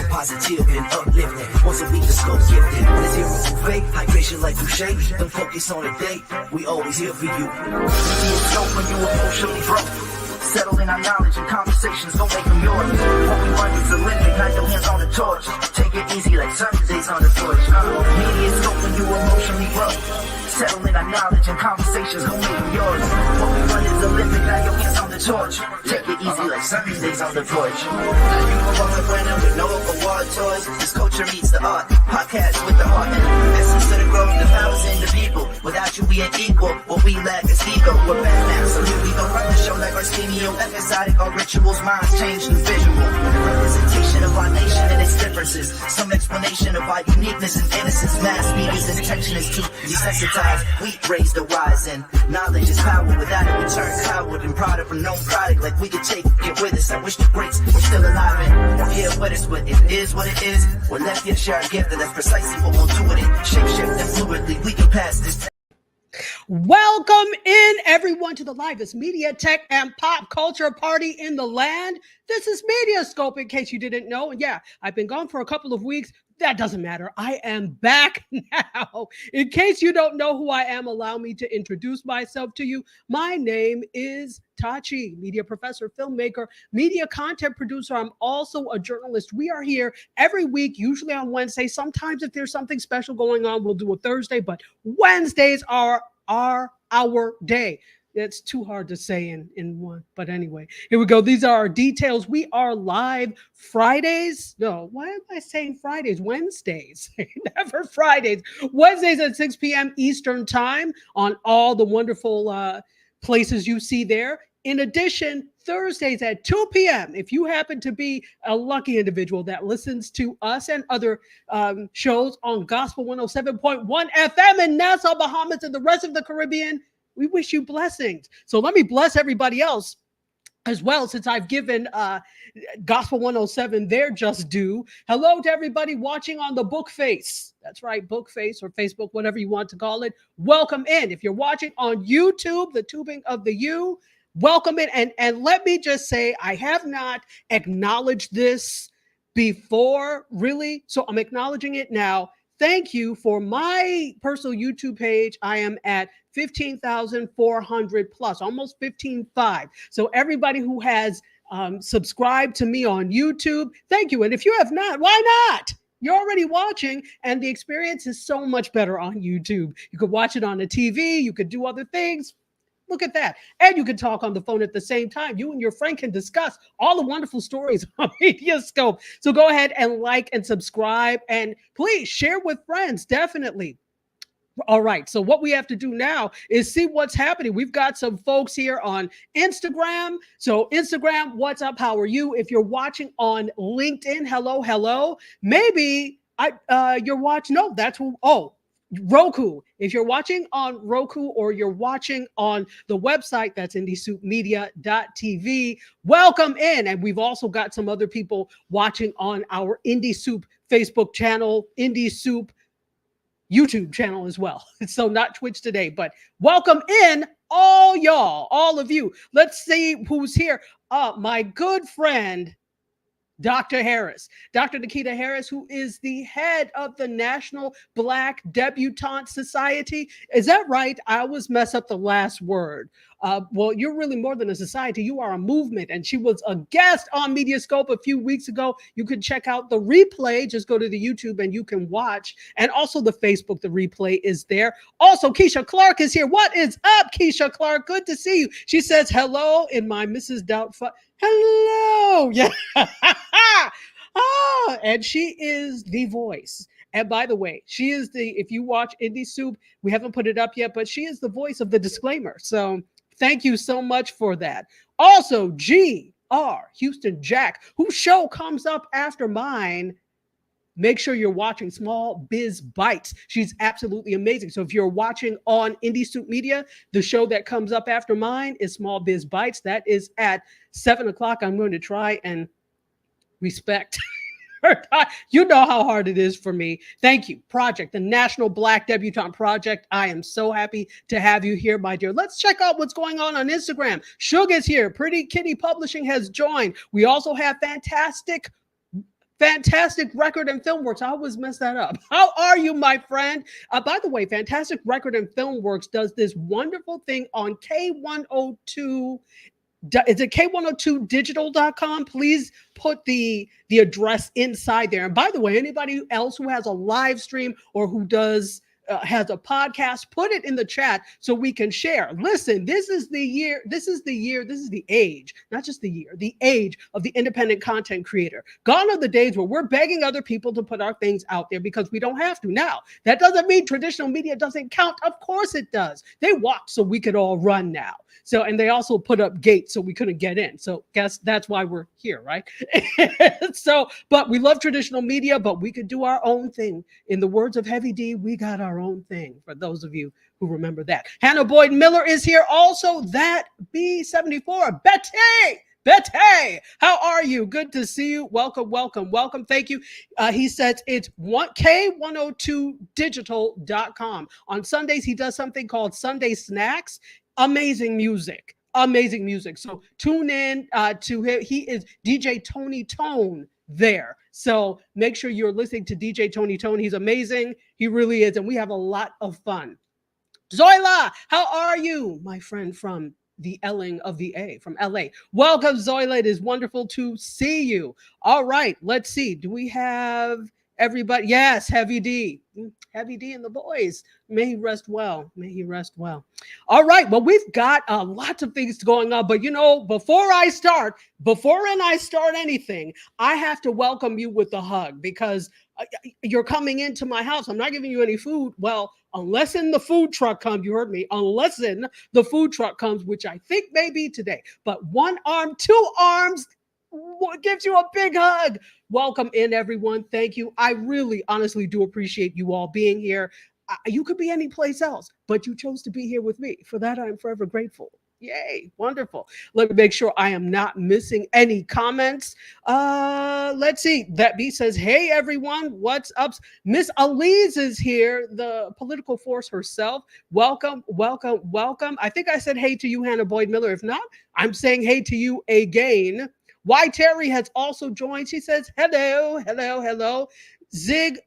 positive and uplifting. Once a week the scope's gifted. Let's hear a buffet, hydration like Boucher. Don't focus on the day, we always here for you. MediaScope when you emotionally broke. Settle in our knowledge and conversations, don't make them yours. What we want is Olympic, not your hands on the torch. Take it easy like Sundays on the torch. MediaScope when you emotionally broke. Settle in our knowledge and conversations, don't make them yours. What we want is Olympic, not your hands on the torch. Take it easy like Sundays on the porch. Now you know what we're winning with no award toys. This culture meets the art, podcast with the heart. And essence of the growth, the powers in the people. Without you we ain't equal, what we lack is ego. We're back now, so here we go. Run the show like Arsenio, episodic, our rituals, minds change the visual. Representation of our nation and its differences. Some explanation of our uniqueness and innocence. Mass media's intention is to desensitize. We raise the wise and knowledge is power. Without it we turn coward and proud of a known product. Like we could take it with us. I wish the greats were still alive and we're here with us. But it is what it is. We're left here to share our gift and that's precisely what we'll do with it. Shape shift and fluidly we can pass this. Welcome in everyone to the livest media, tech, and pop culture party in the land. This is MediaScope, in case you didn't know. And yeah, I've been gone for a couple of weeks. That doesn't matter. I am back now. In case you don't know who I am, allow me to introduce myself to you. My name is Tachi, media professor, filmmaker, media content producer. I'm also a journalist. We are here every week, usually on Wednesday. Sometimes if there's something special going on, we'll do a Thursday, but Wednesdays are our day. It's too hard to say in one, but anyway, here we go. These are our details. We are live Fridays. No, why am I saying Fridays? Wednesdays, never Fridays. Wednesdays at 6 p.m. Eastern time on all the wonderful places you see there. In addition, Thursdays at 2 p.m. If you happen to be a lucky individual that listens to us and other shows on Gospel 107.1 FM in Nassau, Bahamas, and the rest of the Caribbean, we wish you blessings. So let me bless everybody else as well, since I've given Gospel 107 their just due. Hello to everybody watching on the Book Face. That's right, Book Face or Facebook, whatever you want to call it. Welcome in. If you're watching on YouTube, the tubing of the U, welcome in. And let me just say, I have not acknowledged this before, really. So I'm acknowledging it now. Thank you for my personal YouTube page. I am at 15,400 plus, almost 15,500. So everybody who has subscribed to me on YouTube, thank you. And if you have not, why not? You're already watching, and the experience is so much better on YouTube. You could watch it on the TV. You could do other things. Look at that. And you can talk on the phone at the same time. You and your friend can discuss all the wonderful stories on MediaScope. So go ahead and like and subscribe, and please share with friends, definitely. All right, so what we have to do now is see what's happening. We've got some folks here on Instagram. So Instagram, what's up? How are you? If you're watching on LinkedIn, hello. Maybe you're watching, no, that's who, Roku. If you're watching on Roku or you're watching on the website, that's indiesoupmedia.tv, welcome in. And we've also got some other people watching on our Indie Soup Facebook channel, Indie Soup YouTube channel as well. So not Twitch today, but welcome in all y'all, all of you. Let's see who's here. My good friend, Dr. Harris, Dr. Nikita Harris, who is the head of the National Black Debutante Society. Is that right? I always mess up the last word. Well, you're really more than a society. You are a movement. And she was a guest on MediaScope a few weeks ago. You can check out the replay. Just go to the YouTube and you can watch. And also the Facebook, the replay is there. Also, Keisha Clark is here. What is up, Keisha Clark? Good to see you. She says hello in my Mrs. Doubtfire. Hello. Yeah. And she is the voice. And by the way, she is if you watch Indie Soup, we haven't put it up yet, but she is the voice of the disclaimer. So thank you so much for that. Also, G.R. Houston Jack, whose show comes up after mine. Make sure you're watching Small Biz Bites. She's absolutely amazing. So if you're watching on Indie Soup Media, the show that comes up after mine is Small Biz Bites. That is at 7 o'clock. I'm going to try and respect her time. You know how hard it is for me. Thank you. Project, the National Black Debutante Project. I am so happy to have you here, my dear. Let's check out what's going on Instagram. Shug is here. Pretty Kitty Publishing has joined. We also have fantastic Fantastic Record and Film Works. I always mess that up. How are you, my friend? By the way, Fantastic Record and Film Works does this wonderful thing on K102. Is it K102digital.com? Please put the address inside there. And by the way, anybody else who has a live stream or who does has a podcast, put it in the chat so we can share. Listen, this is the age, not just the year, the age of the independent content creator. Gone are the days where we're begging other people to put our things out there because we don't have to. Now, that doesn't mean traditional media doesn't count. Of course it does. They walked so we could all run now. So, and they also put up gates so we couldn't get in. So guess that's why we're here, right? So, but we love traditional media, but we could do our own thing. In the words of Heavy D, we got our own thing, for those of you who remember that. Hannah Boyd Miller is here also. That B74, Betty, how are you? Good to see you. Welcome, welcome, welcome. Thank you. He says it's K102digital.com. On Sundays, he does something called Sunday Snacks. Amazing music. So tune in to him. He is DJ Tony Tone there. So make sure you're listening to DJ Tony Tone. He's amazing. He really is. And we have a lot of fun. Zoila, how are you? My friend from the Elling of the A, from LA. Welcome, Zoila. It is wonderful to see you. All right, let's see. Do we have everybody? Yes, Heavy D. Heavy D and the boys. May he rest well. May he rest well. All right. Well, we've got lots of things going on. But, you know, before I start anything, I have to welcome you with a hug because you're coming into my house. I'm not giving you any food. Well, unless in the food truck comes, you heard me, unless in the food truck comes, which I think may be today. But one arm, two arms, gives you a big hug. Welcome in, everyone. Thank you. I really, honestly do appreciate you all being here. You could be any place else, but you chose to be here with me. For that, I'm forever grateful. Yay, wonderful. Let me make sure I am not missing any comments. Let's see. That B says, hey, everyone, what's up? Miss Elise is here, the political force herself. Welcome, welcome, welcome. I think I said hey to you, Hannah Boyd Miller. If not, I'm saying hey to you again. Y Terry has also joined. She says, hello, hello, hello. Zigga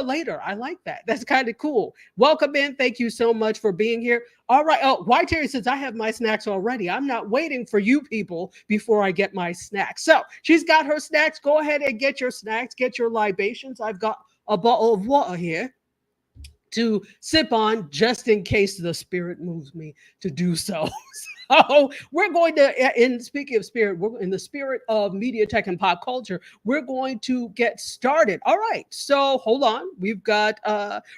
later. I like that. That's kind of cool. Welcome in. Thank you so much for being here. All right. Oh, Y Terry says, I have my snacks already. I'm not waiting for you people before I get my snacks. So she's got her snacks. Go ahead and get your snacks. Get your libations. I've got a bottle of water here to sip on just in case the spirit moves me to do so. So we're going to, in speaking of spirit, we're in the spirit of media, tech, and pop culture. We're going to get started. All right. So hold on. We've got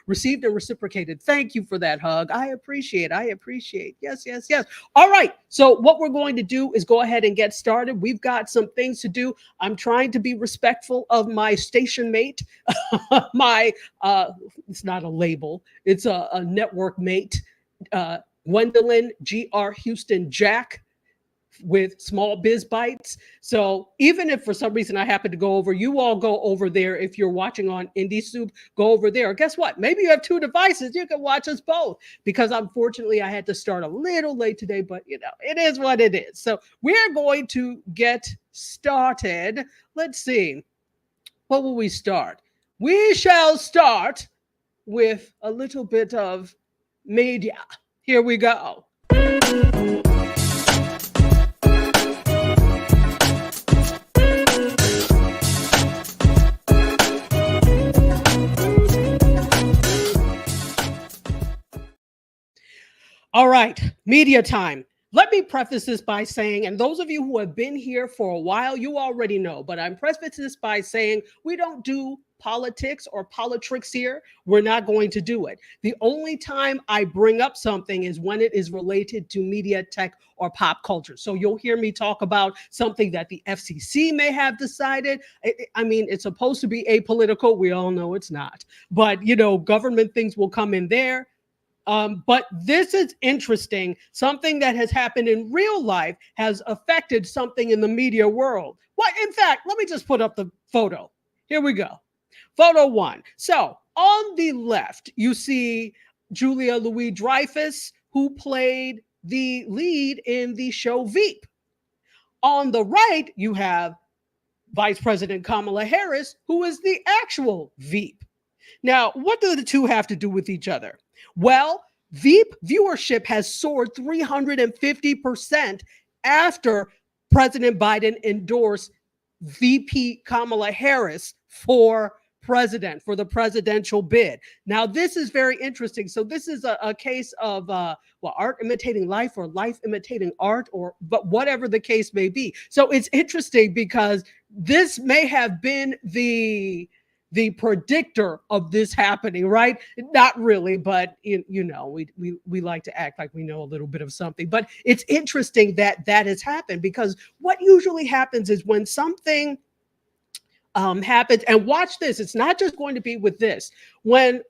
received and reciprocated. Thank you for that hug. I appreciate. Yes, yes, yes. All right. So what we're going to do is go ahead and get started. We've got some things to do. I'm trying to be respectful of my station mate, it's not a label. It's a network mate, Gwendolyn G.R. Houston Jack with Small Biz Bites. So even if for some reason I happen to go over, you all go over there. If you're watching on Indie Soup, go over there. Guess what? Maybe you have two devices. You can watch us both because unfortunately I had to start a little late today, but you know, it is what it is. So we're going to get started. Let's see. What will we start? We shall start with a little bit of media. Here we go. All right, media time. Let me preface this by saying, and those of you who have been here for a while, you already know, but I'm prefacing this by saying we don't do politics or politricks here. We're not going to do it. The only time I bring up something is when it is related to media, tech, or pop culture. So you'll hear me talk about something that the FCC may have decided. I mean, it's supposed to be apolitical. We all know it's not. But, you know, government things will come in there. But this is interesting. Something that has happened in real life has affected something in the media world. What? In fact, let me just put up the photo. Here we go. Photo one. So on the left, you see Julia Louis-Dreyfus, who played the lead in the show Veep. On the right, you have Vice President Kamala Harris, who is the actual Veep. Now, what do the two have to do with each other? Well, Veep viewership has soared 350% after President Biden endorsed VP Kamala Harris for president, for the presidential bid. Now, this is very interesting. So, this is a case of art imitating life or life imitating art, or but whatever the case may be. So, it's interesting because this may have been the predictor of this happening, right? Not really, but we like to act like we know a little bit of something. But it's interesting that that has happened, because what usually happens is when something happens, and watch this, it's not just going to be with this. When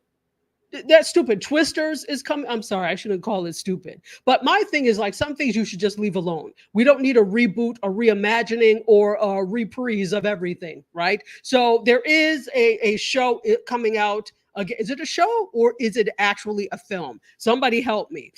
that stupid Twisters is coming. I'm sorry, I shouldn't call it stupid. But my thing is, like, some things you should just leave alone. We don't need a reboot, a reimagining, or a reprise of everything, right? So there is a show coming out. Is it a show or is it actually a film? Somebody help me.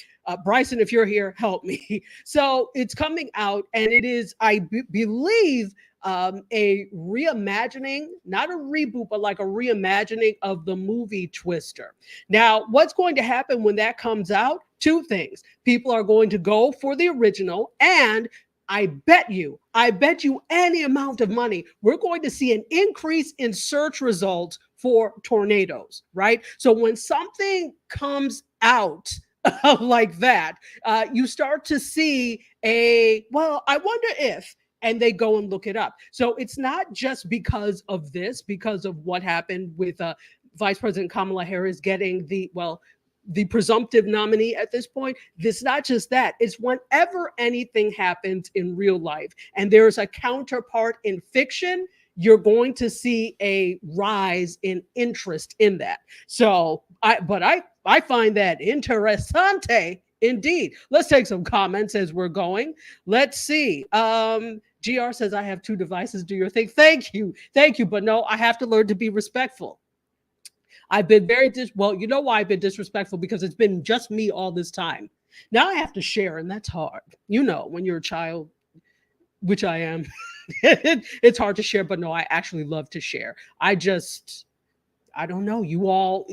Bryson, if you're here, help me. So it's coming out, and it is, I believe, a reimagining, not a reboot, but like a reimagining of the movie Twister. Now, what's going to happen when that comes out? Two things. People are going to go for the original, and I bet you any amount of money, we're going to see an increase in search results for tornadoes, right? So when something comes out like that, you start to see I wonder if, and they go and look it up. So it's not just because of this, because of what happened with Vice President Kamala Harris getting the presumptive nominee at this point. It's not just that. It's whenever anything happens in real life and there's a counterpart in fiction, you're going to see a rise in interest in that. So I find that interessante indeed. Let's take some comments as we're going. Let's see. GR says, I have two devices. Do your thing. Thank you. But no, I have to learn to be respectful. I've been you know why I've been disrespectful? Because it's been just me all this time. Now I have to share, and that's hard. When you're a child, which I am, it's hard to share, but no, I actually love to share. I don't know. You all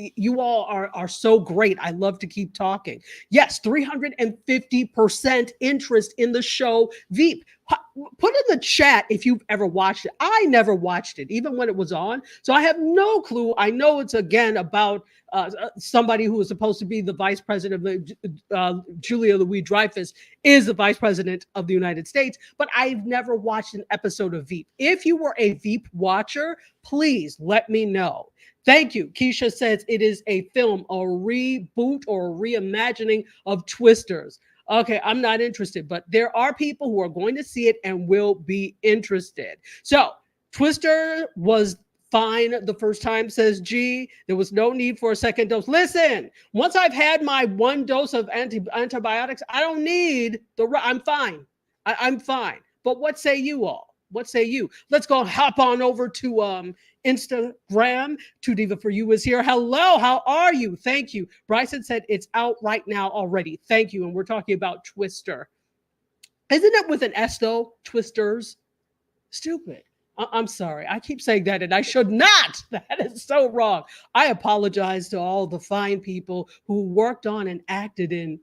are so great. I love to keep talking. Yes, 350% interest in the show Veep. Put in the chat if you've ever watched it. I never watched it, even when it was on. So I have no clue. I know it's, again, about somebody who is supposed to be the vice president of Julia Louis-Dreyfus is the vice president of the United States. But I've never watched an episode of Veep. If you were a Veep watcher, please let me know. Thank you. Keisha says it is a film, a reboot or a reimagining of Twisters. Okay, I'm not interested, but there are people who are going to see it and will be interested. So Twister was fine the first time, says G. There was no need for a second dose. Listen, once I've had my one dose of antibiotics, I don't need I'm fine. I'm fine. But what say you all? What say you? Let's go hop on over to Instagram. 2Diva for You is here. Hello, how are you? Thank you. Bryson said it's out right now already. Thank you. And we're talking about Twister. Isn't it with an S though? Twisters? Stupid. I'm sorry. I keep saying that and I should not. That is so wrong. I apologize to all the fine people who worked on and acted in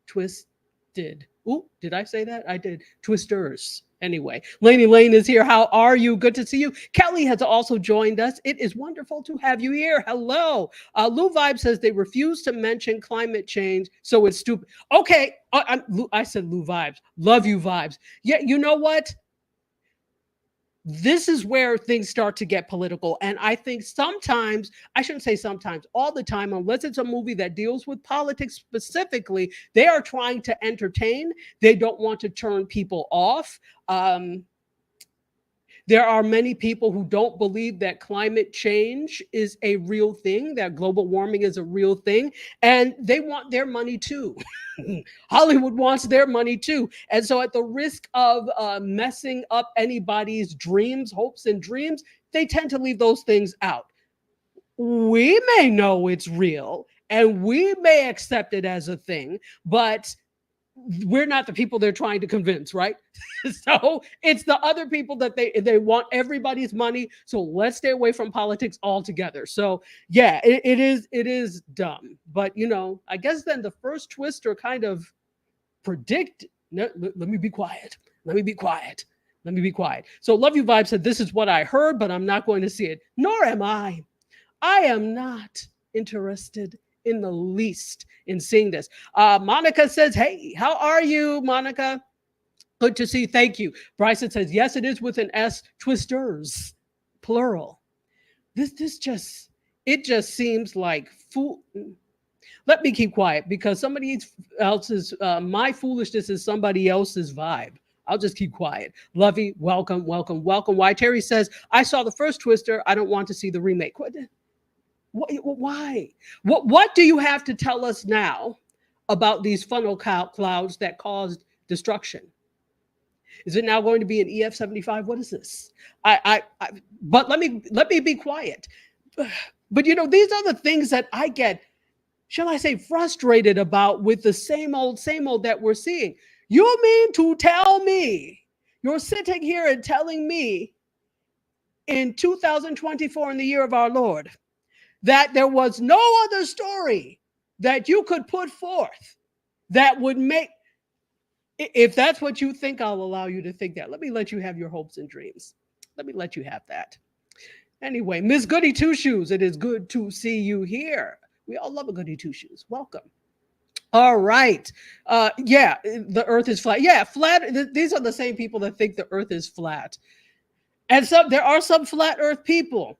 Twisted. Ooh, did I say that? I did. Twisters. Anyway, Lainey Lane is here. How are you? Good to see you. Kelly has also joined us. It is wonderful to have you here. Hello. Lou Vibe says they refuse to mention climate change, so it's stupid. Okay. I said Lou Vibes. Love you, Vibes. Yeah, you know what? This is where things start to get political. And I think sometimes, I shouldn't say sometimes, all the time, unless it's a movie that deals with politics specifically, they are trying to entertain. They don't want to turn people off. There are many people who don't believe that climate change is a real thing, that global warming is a real thing, and they want their money too. Hollywood wants their money too. And so at the risk of messing up anybody's dreams, hopes, and dreams, they tend to leave those things out. We may know it's real and we may accept it as a thing, but we're not the people they're trying to convince, right? So it's the other people that they want everybody's money. So let's stay away from politics altogether. So yeah, it is dumb. But I guess then the first twister kind of predict. No, let me be quiet. Let me be quiet. Let me be quiet. So Love You Vibe said, this is what I heard, but I'm not going to see it. Nor am I. I am not interested in the least in seeing this. Monica says, hey, how are you, Monica? Good to see you. Thank you. Bryson says, yes, it is with an S, twisters, plural. This just seems like fool. Let me keep quiet because somebody else's, my foolishness is somebody else's vibe. I'll just keep quiet. Lovey, welcome, welcome, welcome. Why? Terry says, I saw the first Twister. I don't want to see the remake. Why? What do you have to tell us now about these funnel clouds that caused destruction? Is it now going to be an EF-75? What is this? But let me be quiet. But these are the things that I get, shall I say, frustrated about with the same old that we're seeing. You mean to tell me you're sitting here and telling me in 2024, in the year of our Lord, that there was no other story that you could put forth that would make, if that's what you think, I'll allow you to think that. Let me let you have your hopes and dreams. Let me let you have that. Anyway, Miss Goody Two Shoes, it is good to see you here. We all love a Goody Two Shoes. Welcome. All right. Yeah, the earth is flat. Yeah, flat. These are the same people that think the earth is flat. And there are some flat earth people.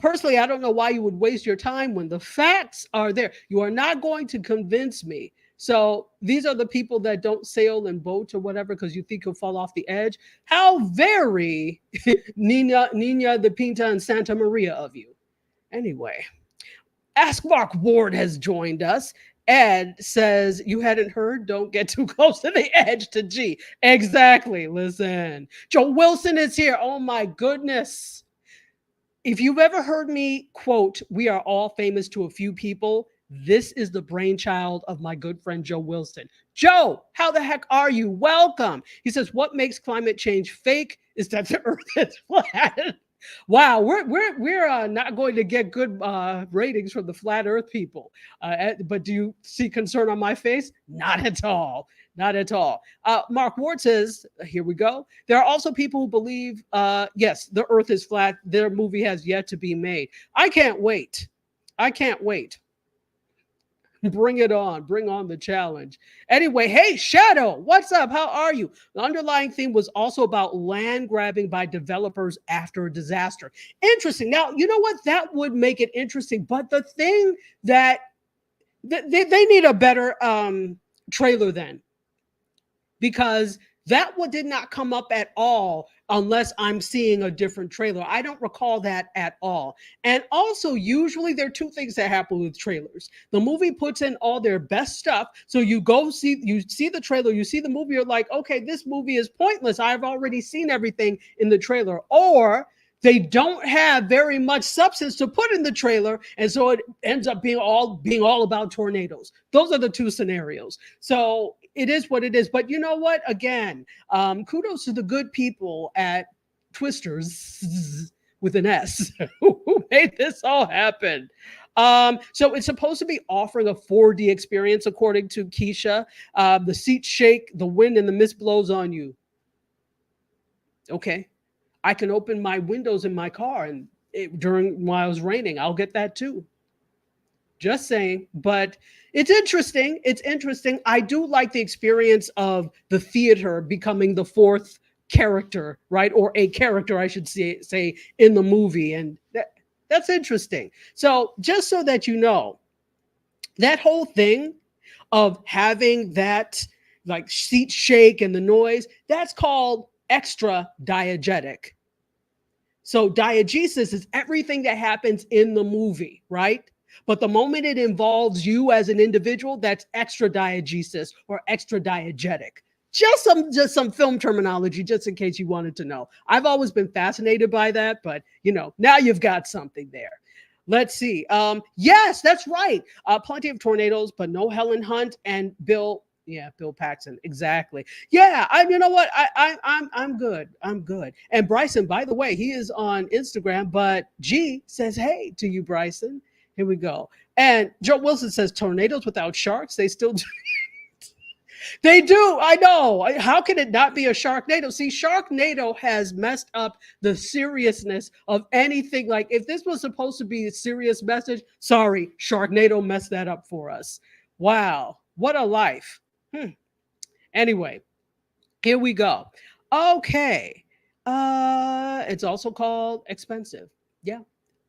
Personally, I don't know why you would waste your time when the facts are there. You are not going to convince me. So these are the people that don't sail in boats or whatever because you think you'll fall off the edge. How very Nina the Pinta and Santa Maria of you. Anyway, Ask Mark Ward has joined us. Ed says, you hadn't heard? Don't get too close to the edge to G. Exactly. Listen. Joe Wilson is here. Oh my goodness. If you've ever heard me quote, we are all famous to a few people, this is the brainchild of my good friend, Joe Wilson. Joe, how the heck are you? Welcome. He says, what makes climate change fake is that the earth is flat. Wow, we're not going to get good ratings from the flat earth people. But do you see concern on my face? Not at all. Not at all. Mark Ward says, here we go. There are also people who believe, yes, the earth is flat. Their movie has yet to be made. I can't wait. I can't wait. Bring it on. Bring on the challenge. Anyway, hey, Shadow, what's up? How are you? The underlying theme was also about land grabbing by developers after a disaster. Interesting. Now, you know what? That would make it interesting. But the thing that they need a better trailer then, because that one did not come up at all unless I'm seeing a different trailer. I don't recall that at all. And also, usually there are two things that happen with trailers. The movie puts in all their best stuff. So you see the trailer, you see the movie, you're like, okay, this movie is pointless. I've already seen everything in the trailer. Or they don't have very much substance to put in the trailer, and so it ends up being all about tornadoes. Those are the two scenarios. So it is what it is. But you know what? Again, kudos to the good people at Twisters with an S who made this all happen. So it's supposed to be offering a 4D experience, according to Keisha. The seats shake, the wind and the mist blows on you. Okay. I can open my windows in my car and while it's raining. I'll get that too. Just saying. But it's interesting. It's interesting. I do like the experience of the theater becoming the fourth character, right? Or a character, I should say in the movie. And that's interesting. So just so that you know, that whole thing of having that like seat shake and the noise, that's called extra diegetic. So diegesis is everything that happens in the movie, right? But the moment it involves you as an individual, that's extra diegesis or extra diegetic. Just some film terminology, just in case you wanted to know. I've always been fascinated by that, but now you've got something there. Let's see. Yes, that's right. Plenty of tornadoes, but no Helen Hunt and Bill. Yeah, Bill Paxton. Exactly. Yeah, you know what? I'm good. I'm good. And Bryson, by the way, he is on Instagram, but G says hey to you, Bryson. Here we go. And Joe Wilson says tornadoes without sharks, they still do. They do. I know. How can it not be a Sharknado? See, Sharknado has messed up the seriousness of anything. Like, if this was supposed to be a serious message, sorry, Sharknado messed that up for us. Wow. What a life. Anyway, here we go. Okay. It's also called expensive. Yeah,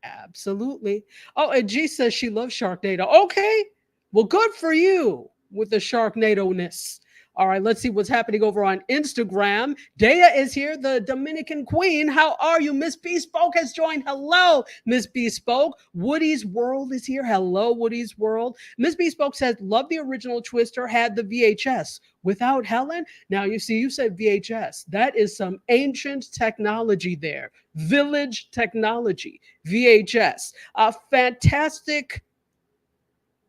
absolutely. Oh, and G says she loves Sharknado. Okay. Well, good for you with the Sharknado-ness. All right, let's see what's happening over on Instagram. Dea is here, the Dominican Queen. How are you? Miss Bespoke has joined. Hello, Miss Bespoke. Woody's World is here. Hello, Woody's World. Miss Bespoke says, love the original Twister, had the VHS. Without Helen? Now, you see, you said VHS. That is some ancient technology there. Village technology. VHS. Fantastic.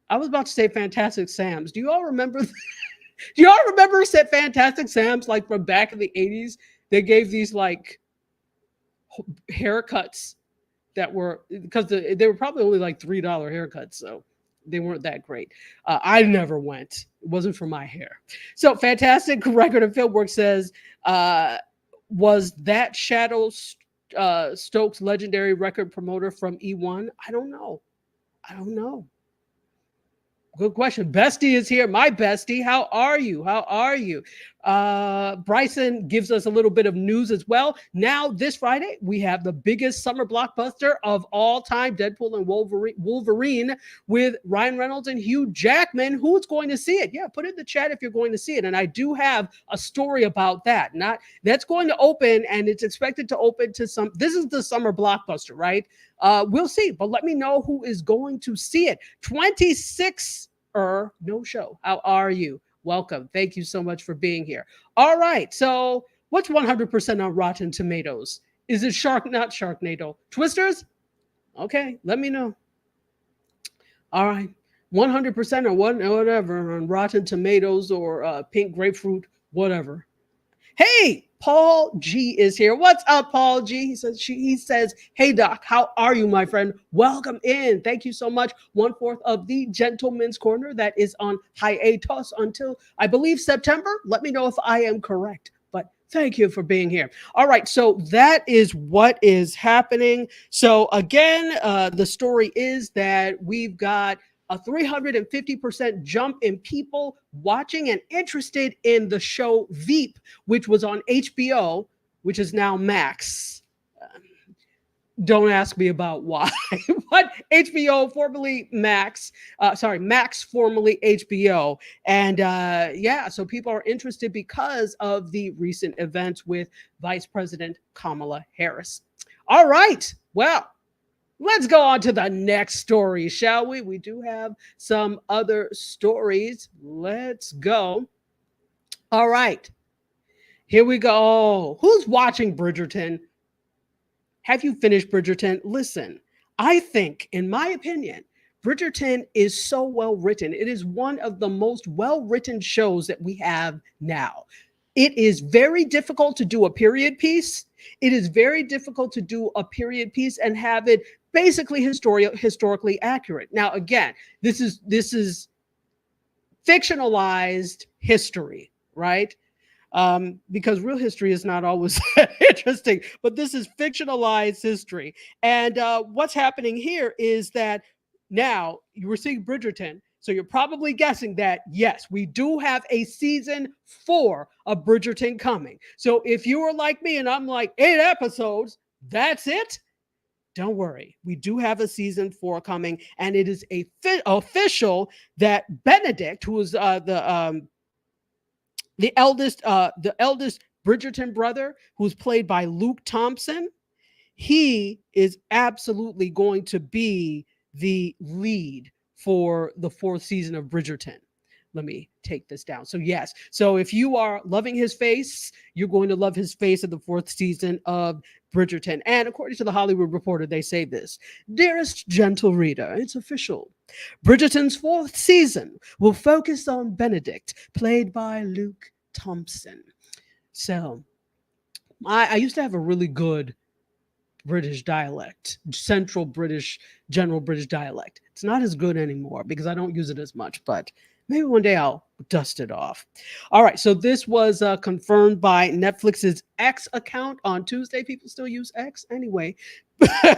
I was about to say Fantastic Sam's. Do you all remember? Do y'all remember Fantastic Sam's, like from back in the 80s? They gave these like haircuts that were, because they were probably only like $3 haircuts, so they weren't that great. I never went. It wasn't for my hair. So Fantastic Record and Film Work says, was that Shadow Stokes legendary record promoter from E1? I don't know. Good question. Bestie is here. My bestie. How are you? Bryson gives us a little bit of news as well. Now, this Friday, we have the biggest summer blockbuster of all time, Deadpool and Wolverine, with Ryan Reynolds and Hugh Jackman. Who's going to see it? Yeah, put in the chat if you're going to see it. And I do have a story about that. That's going to open, and it's expected to open to some. This is the summer blockbuster, right? We'll see, but let me know who is going to see it. 26 no show. How are you? Welcome. Thank you so much for being here. All right. So what's 100% on Rotten Tomatoes? Is it not Sharknado? Twisters? Okay. Let me know. All right. 100% or whatever on Rotten Tomatoes or pink grapefruit, whatever. Hey, Paul G is here. What's up, Paul G? He says, hey, Doc, how are you, my friend? Welcome in. Thank you so much. 1/4 of the Gentleman's Corner that is on hiatus until, I believe, September. Let me know if I am correct. But thank you for being here. All right, so that is what is happening. So again, the story is that we've got a 350% jump in people watching and interested in the show Veep, which was on HBO, which is now Max. Don't ask me about why, but HBO, formerly Max, Max, formerly HBO. And so people are interested because of the recent events with Vice President Kamala Harris. All right, well, let's go on to the next story, shall we? We do have some other stories. Let's go. All right. Here we go. Who's watching Bridgerton? Have you finished Bridgerton? Listen, I think, in my opinion, Bridgerton is so well written. It is one of the most well-written shows that we have now. It is very difficult to do a period piece. It is very difficult to do a period piece and have it basically historically accurate. Now, again, this is fictionalized history, right? Because real history is not always interesting, but this is fictionalized history. And what's happening here is that now you were seeing Bridgerton. So you're probably guessing that, yes, we do have a season 4 of Bridgerton coming. So if you were like me and I'm like 8 episodes, that's it. Don't worry. We do have a season 4 coming, and it is official that Benedict, who is the eldest Bridgerton brother, who's played by Luke Thompson, he is absolutely going to be the lead for the 4th season of Bridgerton. let me take this down. So yes, so if you are loving his face, you're going to love his face in the fourth season of Bridgerton. And according to the Hollywood Reporter, they say this: dearest gentle reader, it's official. Bridgerton's fourth season will focus on Benedict, played by Luke Thompson. So I used to have a really good British dialect, central British, general British dialect. It's not as good anymore because I don't use it as much, but maybe one day I'll dust it off. All right, so this was confirmed by Netflix's X account on Tuesday. People still use X anyway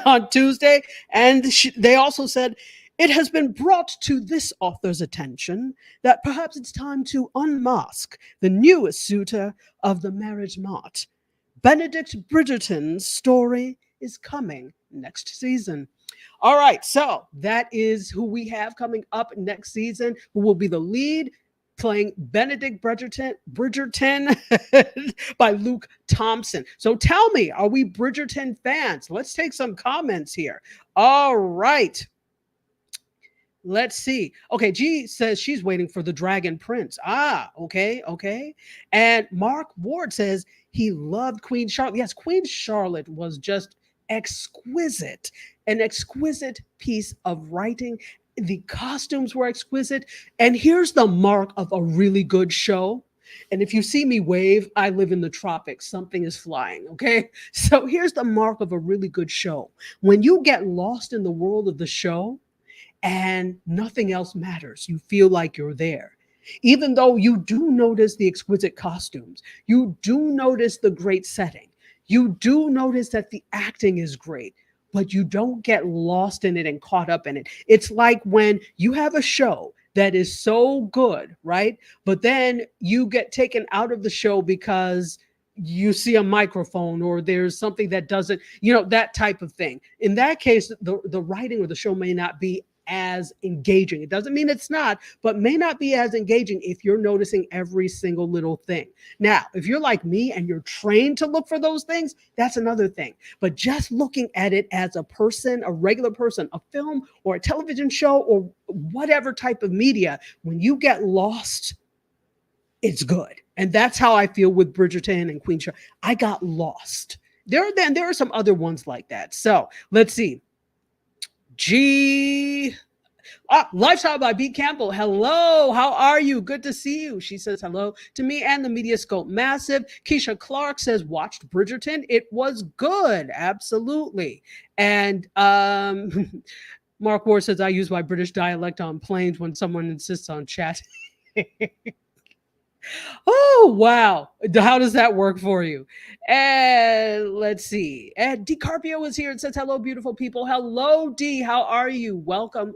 on Tuesday. And they also said it has been brought to this author's attention that perhaps it's time to unmask the newest suitor of the marriage mart. Benedict Bridgerton's story is coming next season. All right, so that is who we have coming up next season, who will be the lead, playing Benedict Bridgerton by Luke Thompson. So tell me, are we Bridgerton fans? Let's take some comments here. All right. Let's see. Okay, G says she's waiting for the Dragon Prince. Okay. And Mark Ward says he loved Queen Charlotte. Yes, Queen Charlotte was just exquisite, an exquisite piece of writing. The costumes were exquisite. And here's the mark of a really good show. And if you see me wave, I live in the tropics. Something is flying. Okay. So here's the mark of a really good show. When you get lost in the world of the show, and nothing else matters. You feel like you're there. Even though you do notice the exquisite costumes, you do notice the great setting, you do notice that the acting is great, but you don't get lost in it and caught up in it. It's like when you have a show that is so good, right? But then you get taken out of the show because you see a microphone or there's something that doesn't, that type of thing. In that case, the writing or the show may not be as engaging. It doesn't mean it's not, but may not be as engaging if you're noticing every single little thing. Now, if you're like me and you're trained to look for those things, that's another thing. But just looking at it as a person, a regular person, a film or a television show or whatever type of media, when you get lost, it's good. And that's how I feel with Bridgerton and Queen Charlotte. I got lost. There are some other ones like that. So let's see. Lifestyle by B. Campbell. Hello, how are you? Good to see you. She says hello to me and the MediaScope Massive. Keisha Clark says, watched Bridgerton. It was good. Absolutely. And Mark Ward says, I use my British dialect on planes when someone insists on chat. Oh, wow. How does that work for you? And let's see. And D. Carpio is here and says, hello, beautiful people. Hello, D. How are you? Welcome.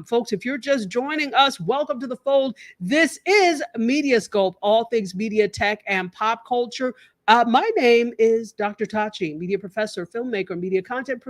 Folks, if you're just joining us, welcome to the fold. This is MediaScope, all things media, tech, and pop culture. My name is Dr. Tachi, media professor, filmmaker, media content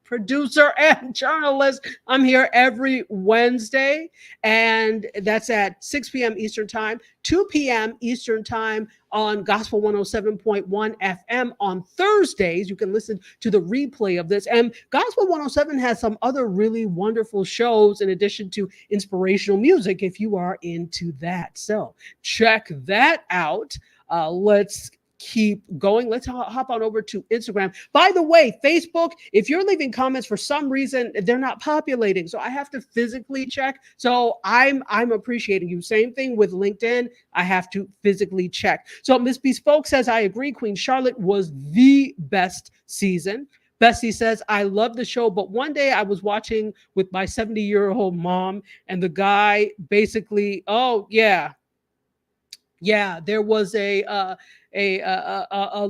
producer and journalist. I'm here every Wednesday, and that's at 6 p.m. Eastern Time, 2 p.m. Eastern Time on Gospel 107.1 FM. On Thursdays, you can listen to the replay of this. And Gospel 107 has some other really wonderful shows in addition to inspirational music if you are into that. So check that out. Let's keep going. Let's hop on over to Instagram. By the way, Facebook, if you're leaving comments for some reason, they're not populating. So I have to physically check. So I'm appreciating you. Same thing with LinkedIn. I have to physically check. So Miss Bespoke says, I agree. Queen Charlotte was the best season. Bessie says, I love the show, but one day I was watching with my 70-year-old mom and the guy basically, there was a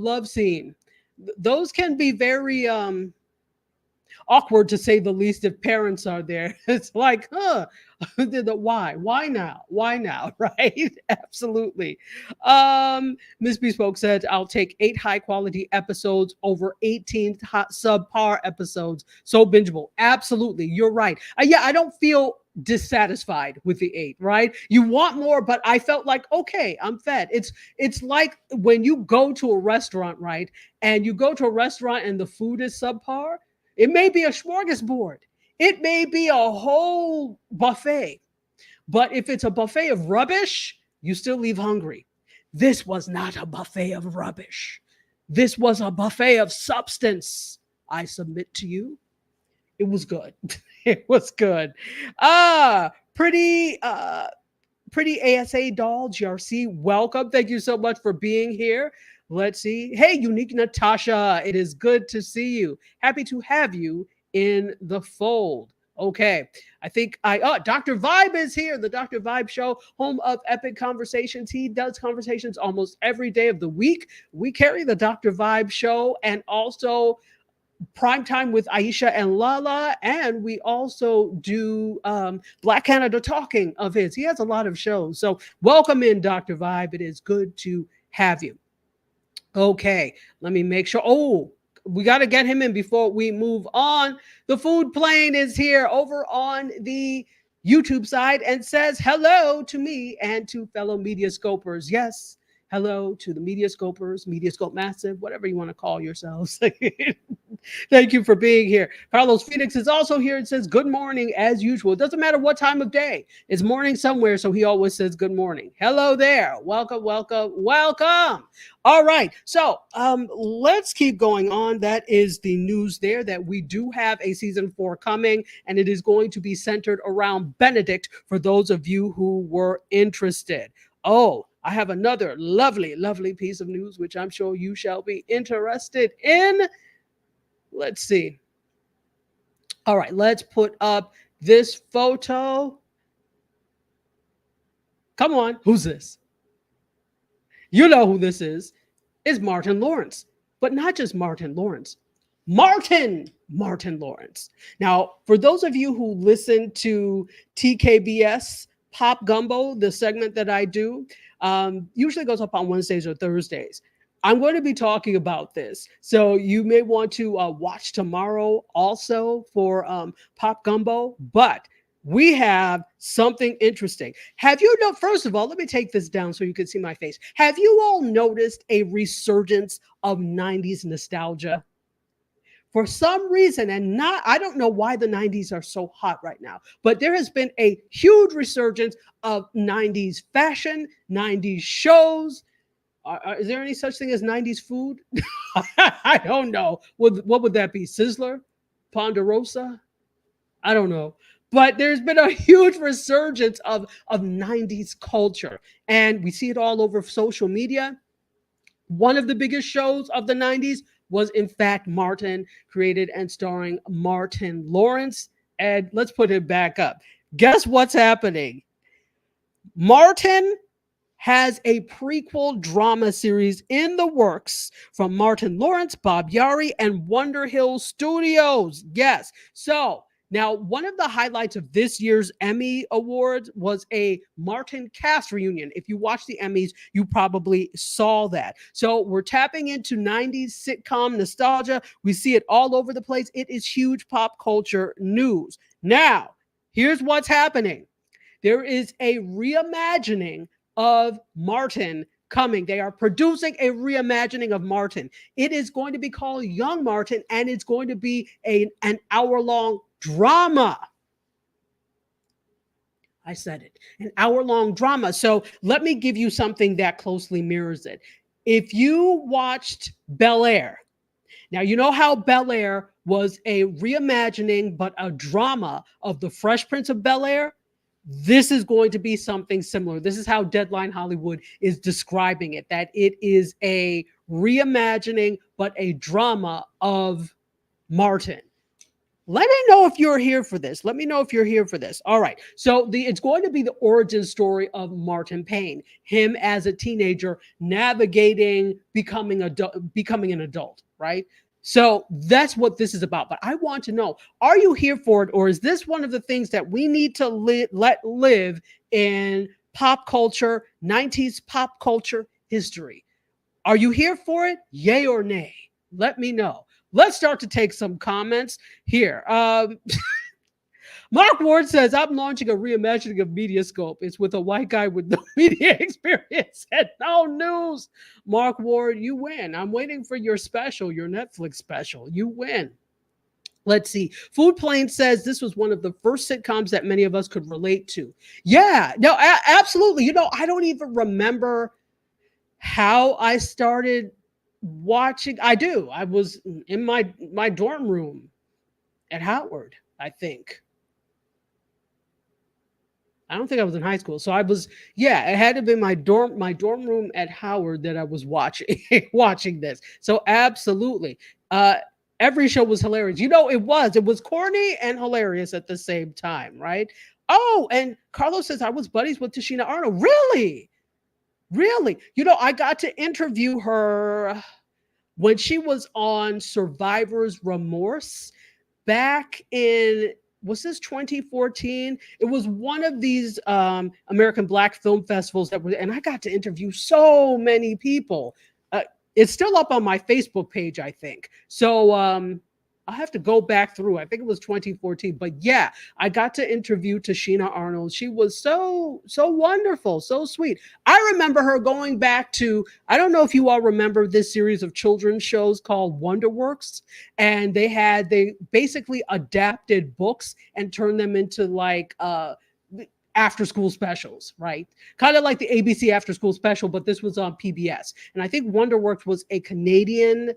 love scene. Those can be very awkward, to say the least, if parents are there. It's like, why now, right? Absolutely. Miss Bespoke said, I'll take 8 high quality episodes over 18 subpar episodes. So bingeable. Absolutely, you're right. I don't feel dissatisfied with the 8, right? You want more, but I felt like, okay, I'm fed. It's like when you go to a restaurant, right? And you go to a restaurant and the food is subpar. It may be a smorgasbord. It may be a whole buffet. But if it's a buffet of rubbish, you still leave hungry. This was not a buffet of rubbish. This was a buffet of substance. I submit to you. It was good. It was good. Pretty ASA doll, GRC, welcome. Thank you so much for being here. Let's see. Hey, Unique Natasha, it is good to see you. Happy to have you in the fold. Okay, I think Dr. Vibe is here, the Dr. Vibe Show, home of epic conversations. He does conversations almost every day of the week. We carry the Dr. Vibe Show and also Prime Time with Aisha and Lala, and we also do Black Canada Talking of his. He has a lot of shows. So welcome in, Dr. Vibe. It is good to have you. Okay, let me make sure. Oh, we got to get him in before we move on. The food plane is here over on the YouTube side and says hello to me and to fellow media scopers. Yes, hello to the media scopers, MediaScope Massive, whatever you want to call yourselves. Thank you for being here. Carlos Phoenix is also here and says good morning as usual. It doesn't matter what time of day. It's morning somewhere, so he always says good morning. Hello there. Welcome, welcome, welcome. All right. So let's keep going on. That is the news there that we do have a season 4 coming, and it is going to be centered around Benedict for those of you who were interested. Oh, I have another lovely, lovely piece of news, which I'm sure you shall be interested in. Let's see. All right, let's put up this photo. Come on, who's this? You know who this is. It's Martin Lawrence, but not just Martin Lawrence. Martin Lawrence. Now, for those of you who listen to TKBS Pop Gumbo, the segment that I do, usually goes up on Wednesdays or Thursdays. I'm going to be talking about this. So you may want to watch tomorrow also for Pop Gumbo, but we have something interesting. Have you know, first of all, let me take this down so you can see my face. Have you all noticed a resurgence of 90s nostalgia? For some reason, and I don't know why the 90s are so hot right now, but there has been a huge resurgence of 90s fashion, 90s shows. Is there any such thing as 90s food? I don't know. What would that be? Sizzler? Ponderosa? I don't know. But there's been a huge resurgence of 90s culture. And we see it all over social media. One of the biggest shows of the 90s was, in fact, Martin, created and starring Martin Lawrence. And let's put it back up. Guess what's happening? Martin has a prequel drama series in the works from Martin Lawrence, Bob Yari, and Wonder Hill Studios. Yes. So now, one of the highlights of this year's Emmy Awards was a Martin cast reunion. If you watch the Emmys, you probably saw that. So we're tapping into 90s sitcom nostalgia. We see it all over the place. It is huge pop culture news. Now, here's what's happening. There is a reimagining of Martin coming. They are producing a reimagining of Martin. It is going to be called Young Martin, and it's going to be an hour-long drama. I said it, an hour-long drama. So let me give you something that closely mirrors it. If you watched Bel-Air, now you know how Bel-Air was a reimagining, but a drama of the Fresh Prince of Bel-Air. This is going to be something similar. This is how Deadline Hollywood is describing it, that it is a reimagining, but a drama of Martin. Let me know if you're here for this. Let me know if you're here for this. All right. So it's going to be the origin story of Martin Payne, him as a teenager navigating becoming an adult, right? So that's what this is about. But I want to know, are you here for it? Or is this one of the things that we need to let live in pop culture, 90s pop culture history? Are you here for it? Yay or nay? Let me know. Let's start to take some comments here. Mark Ward says, I'm launching a reimagining of MediaScope. It's with a white guy with no media experience and no news. Mark Ward, you win. I'm waiting for your special, your Netflix special. You win. Let's see. Food Plane says this was one of the first sitcoms that many of us could relate to. Yeah, no, absolutely. You know, I don't even remember how I started watching. I do. I was in my dorm room at Howard, I think. I don't think I was in high school. So I was, yeah, it had to be my dorm room at Howard that I was watching watching this. So absolutely. Uh every show was hilarious. You know, it was corny and hilarious at the same time, right? Oh, and Carlos says I was buddies with Tashina Arnold. Really? Really? You know, I got to interview her when she was on Survivor's Remorse back in, was this 2014? It was one of these American Black Film Festivals that were, and I got to interview so many people. Uh, it's still up on my Facebook page, I think. So I'll have to go back through. I think it was 2014, but yeah, I got to interview Tashina Arnold. She was so wonderful, so sweet. I remember her going back to, I don't know if you all remember this series of children's shows called Wonderworks, and they basically adapted books and turned them into like after school specials, right? Kind of like the ABC after school special, but this was on PBS. And I think Wonderworks was a Canadian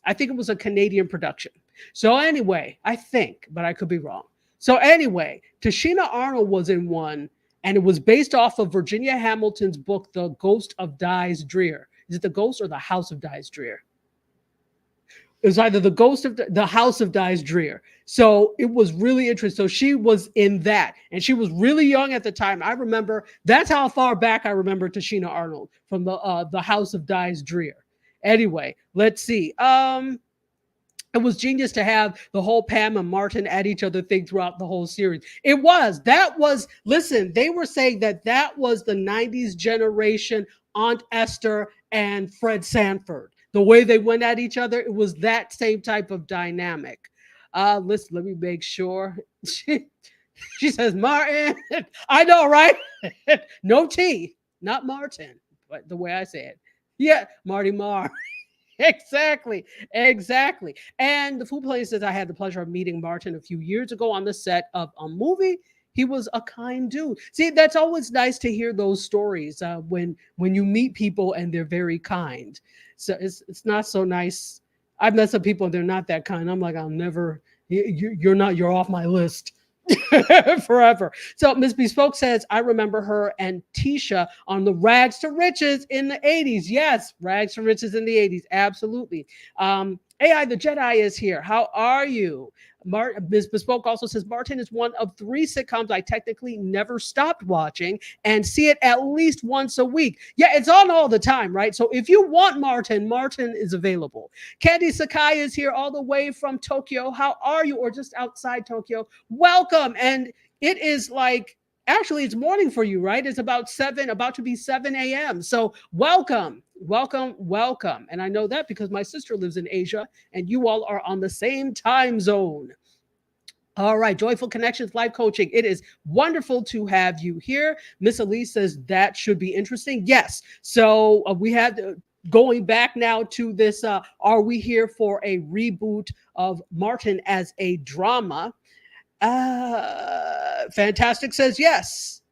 I think it was a Canadian production. So anyway, I think, but I could be wrong. So anyway, Tashina Arnold was in one, and it was based off of Virginia Hamilton's book, The Ghost of Dies Dreer. Is it The Ghost or The House of Dies Dreer? It was either The Ghost of the House of Dies Dreer. So it was really interesting. So she was in that, and she was really young at the time. I remember, that's how far back I remember Tashina Arnold, from the House of Dies Dreer. Anyway, let's see. It was genius to have the whole Pam and Martin at each other thing throughout the whole series. Listen, they were saying that was the 90s generation Aunt Esther and Fred Sanford. The way they went at each other, it was that same type of dynamic. Listen, let me make sure. She says, Martin. I know, right? No T, not Martin, but the way I say it. Yeah, Marty Marr. Exactly. And the Food Plane says, I had the pleasure of meeting Martin a few years ago on the set of a movie. He was a kind dude. See, that's always nice to hear those stories when you meet people and they're very kind. So it's not so nice. I've met some people and they're not that kind. I'm like, I'll never. You're off my list. Forever. So Miss Bespoke says, I remember her and Tisha on the Rags to Riches in the 80s. Yes, Rags to Riches in the 80s. Absolutely. AI the Jedi is here. How are you? Ms. Bespoke also says, Martin is one of 3 sitcoms I technically never stopped watching and see it at least once a week. Yeah, it's on all the time, right? So if you want Martin is available. Candy Sakai is here all the way from Tokyo. How are you? Or just outside Tokyo. Welcome. And it is like, actually, it's morning for you, right? It's about to be 7 a.m. So welcome. And I know that because my sister lives in Asia and you all are on the same time zone. All right, Joyful Connections Life Coaching. It is wonderful to have you here. Miss Elise says that should be interesting. Yes. So we had going back now to this. Are we here for a reboot of Martin as a drama? Fantastic says yes.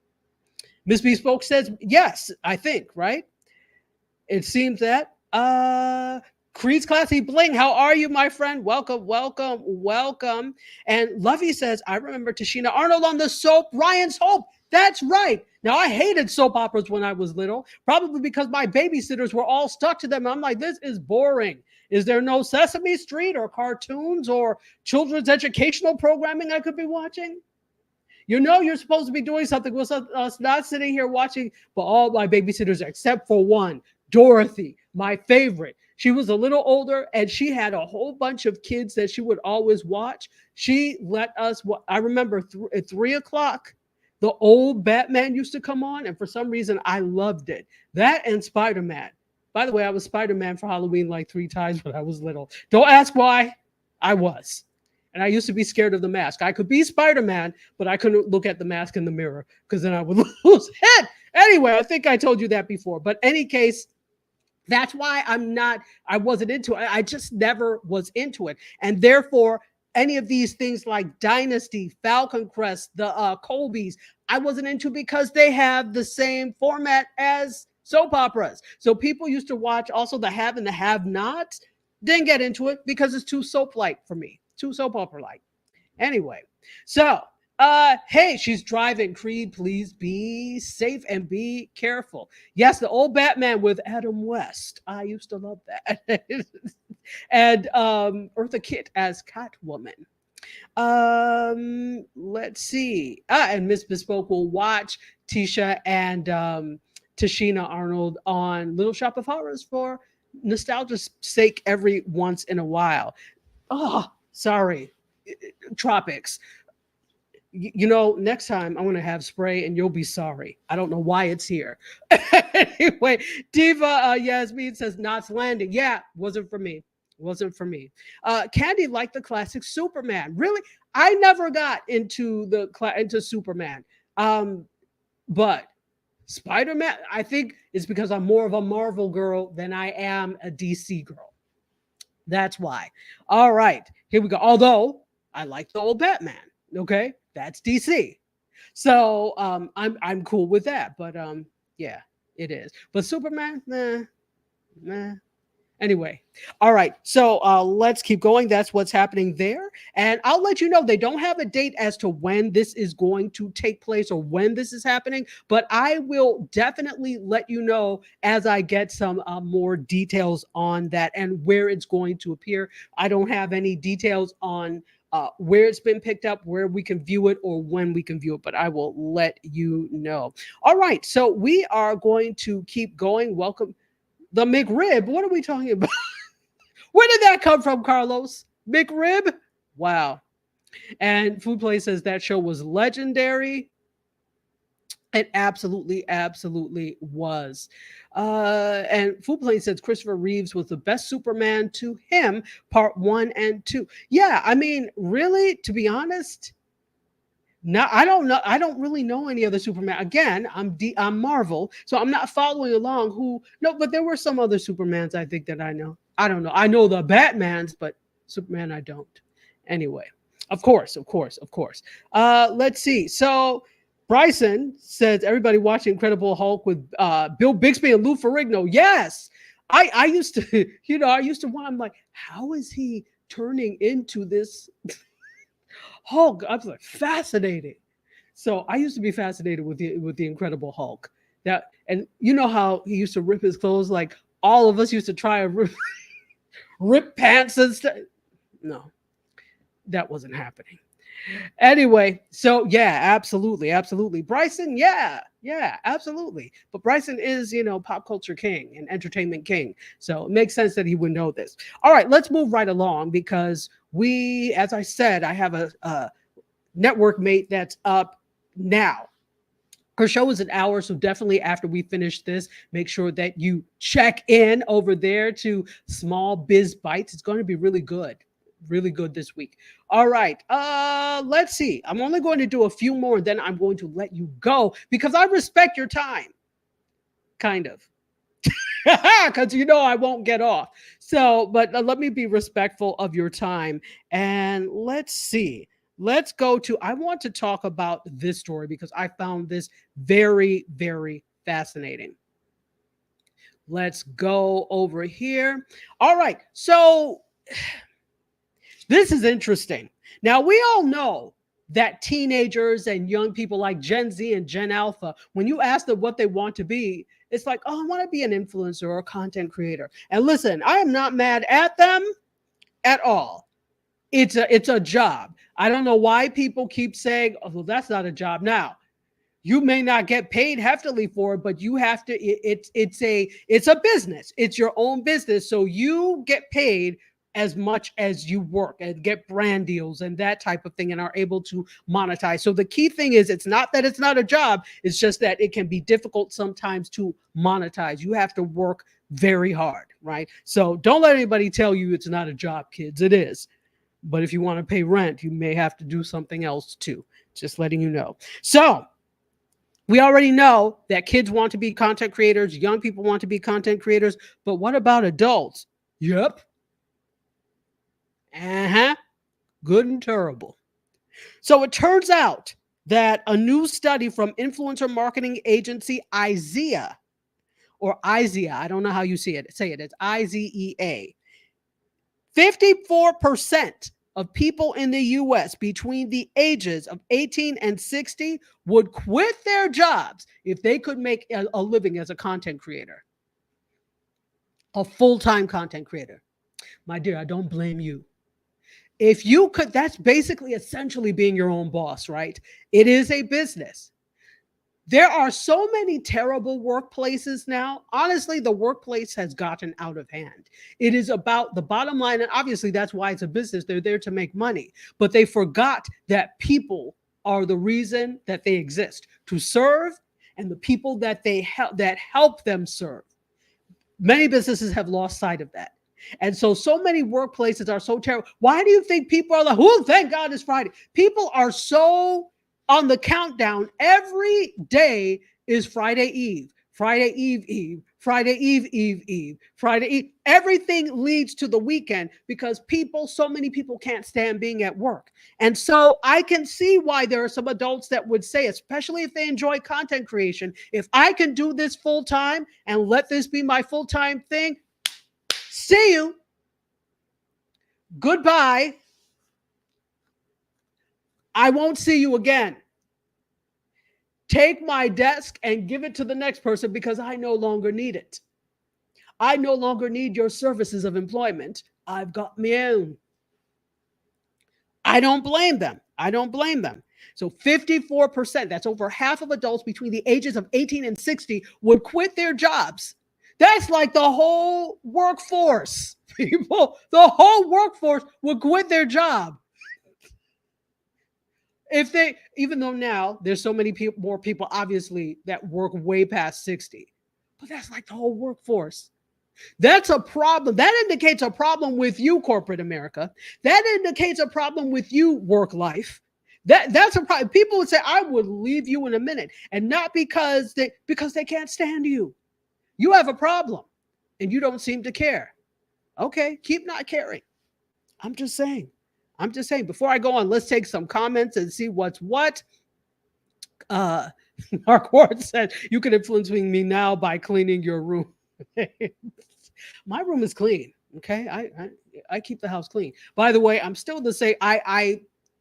Miss Bespoke says yes, I think, right? It seems that Creed's Classy Bling, how are you, my friend? Welcome. And Lovey says, I remember Tashina Arnold on the soap Ryan's Hope. That's right. Now, I hated soap operas when I was little, probably because my babysitters were all stuck to them. I'm like, this is boring. Is there no Sesame Street or cartoons or children's educational programming I could be watching? You know you're supposed to be doing something with us not sitting here watching, but all my babysitters except for one, Dorothy, my favorite. She was a little older and she had a whole bunch of kids that she would always watch. She let us, I remember at 3 o'clock, the old Batman used to come on. And for some reason, I loved it. That and Spider-Man. By the way, I was Spider-Man for Halloween like 3 times when I was little. Don't ask why. I was. And I used to be scared of the mask. I could be Spider-Man, but I couldn't look at the mask in the mirror because then I would lose it. Anyway, I think I told you that before. But any case, that's why I wasn't into it. I just never was into it. And therefore, any of these things like Dynasty, Falcon Crest, the Colbys, I wasn't into because they have the same format as soap operas. So people used to watch also the have and the have nots. Didn't get into it because it's too soap like for me, too soap opera like. Anyway, so hey, she's driving. Creed, please be safe and be careful. Yes, the old Batman with Adam West. I used to love that. And Eartha Kitt as Catwoman. Let's see. And Miss Bespoke will watch Tisha and Tashina Arnold on Little Shop of Horrors for nostalgia's sake every once in a while. Oh, sorry. Tropics. You know, next time I'm going to have spray and you'll be sorry. I don't know why it's here. Anyway, Diva Yasmin says Knots Landing. Yeah, wasn't for me. Wasn't for me. Candy liked the classic Superman. Really? I never got into into Superman. But Spider-Man, I think it's because I'm more of a Marvel girl than I am a DC girl. That's why. All right, here we go. Although I like the old Batman. Okay, that's DC. So I'm cool with that. But yeah, it is. But Superman, nah. Anyway, all right. So let's keep going. That's what's happening there. And I'll let you know they don't have a date as to when this is going to take place or when this is happening, but I will definitely let you know as I get some more details on that and where it's going to appear. I don't have any details on where it's been picked up, where we can view it, or when we can view it, but I will let you know. All right. So we are going to keep going. Welcome. The McRib. What are we talking about? Where did that come from, Carlos? McRib? Wow. And Food Play says that show was legendary. It absolutely was. And Food Play says Christopher Reeves was the best Superman to him, part 1 and 2. Yeah, I mean, really, to be honest, no, I don't know. I don't really know any other Superman. Again, I'm Marvel, so I'm not following along. But there were some other Supermans I think that I know. I don't know. I know the Batmans, but Superman I don't. Anyway, of course. Let's see. So Bryson says everybody watching Incredible Hulk with Bill Bixby and Lou Ferrigno. Yes, I used to. I'm like, how is he turning into this? Hulk, I was like fascinating. So I used to be fascinated with the Incredible Hulk. And you know how he used to rip his clothes, like all of us used to try and rip pants and stuff. No, that wasn't happening. Anyway, so yeah, absolutely. Bryson, yeah, absolutely. But Bryson is, pop culture king and entertainment king. So it makes sense that he would know this. All right, let's move right along because as I said, I have a network mate that's up now. Her show is an hour, so definitely after we finish this, make sure that you check in over there to Small Biz Bites. It's going to be really good this week. All right, let's see. I'm only going to do a few more, and then I'm going to let you go because I respect your time, kind of. Because I won't get off. So, but let me be respectful of your time. And let's see. Let's go to, I want to talk about this story because I found this very, very fascinating. Let's go over here. All right. So this is interesting. Now, we all know that teenagers and young people like Gen Z and Gen Alpha, when you ask them what they want to be, it's like, oh, I want to be an influencer or a content creator. And listen, I am not mad at them at all. It's a job. I don't know why people keep saying, oh, well, that's not a job. Now, you may not get paid heftily for it, but you have to, it's a business. It's your own business. So you get paid as much as you work and get brand deals and that type of thing and are able to monetize. So the key thing is it's not that it's not a job. It's just that it can be difficult sometimes to monetize. You have to work very hard, right? So don't let anybody tell you it's not a job, kids. It is. But if you want to pay rent, you may have to do something else too. Just letting you know. So we already know that kids want to be content creators. Young people want to be content creators. But what about adults? Yep. Good and terrible. So it turns out that a new study from influencer marketing agency IZEA, or IZEA, I don't know how you say it, it's IZEA. 54% of people in the US between the ages of 18 and 60 would quit their jobs if they could make a living as a content creator, a full-time content creator. My dear, I don't blame you. If you could, that's basically essentially being your own boss, right? It is a business. There are so many terrible workplaces now. Honestly, the workplace has gotten out of hand. It is about the bottom line. And obviously, that's why it's a business. They're there to make money. But they forgot that people are the reason that they exist, to serve, and the people that that help them serve. Many businesses have lost sight of that. And so many workplaces are so terrible. Why do you think people are like, oh, thank God it's Friday? People are so on the countdown. Every day is Friday Eve, Friday Eve, Friday Eve, Friday Eve. Everything leads to the weekend because so many people can't stand being at work. And so I can see why there are some adults that would say, especially if they enjoy content creation, if I can do this full time and let this be my full-time thing, see you. Goodbye. I won't see you again. Take my desk and give it to the next person because I no longer need it. I no longer need your services of employment. I've got my own. I don't blame them. I don't blame them. So 54%, that's over half of adults between the ages of 18 and 60 would quit their jobs. That's like the whole workforce. People, the whole workforce would quit their job. If they, even though now there's so many more people, obviously, that work way past 60, but that's like the whole workforce. That's a problem. That indicates a problem with you, corporate America. That indicates a problem with you, work life. That's a problem. People would say, I would leave you in a minute, and not because they can't stand you. You have a problem, and you don't seem to care. Okay, keep not caring. I'm just saying. Before I go on, let's take some comments and see what's what. Mark Ward said, you can influence me now by cleaning your room. My room is clean. Okay. I keep the house clean. By the way, I'm still to say I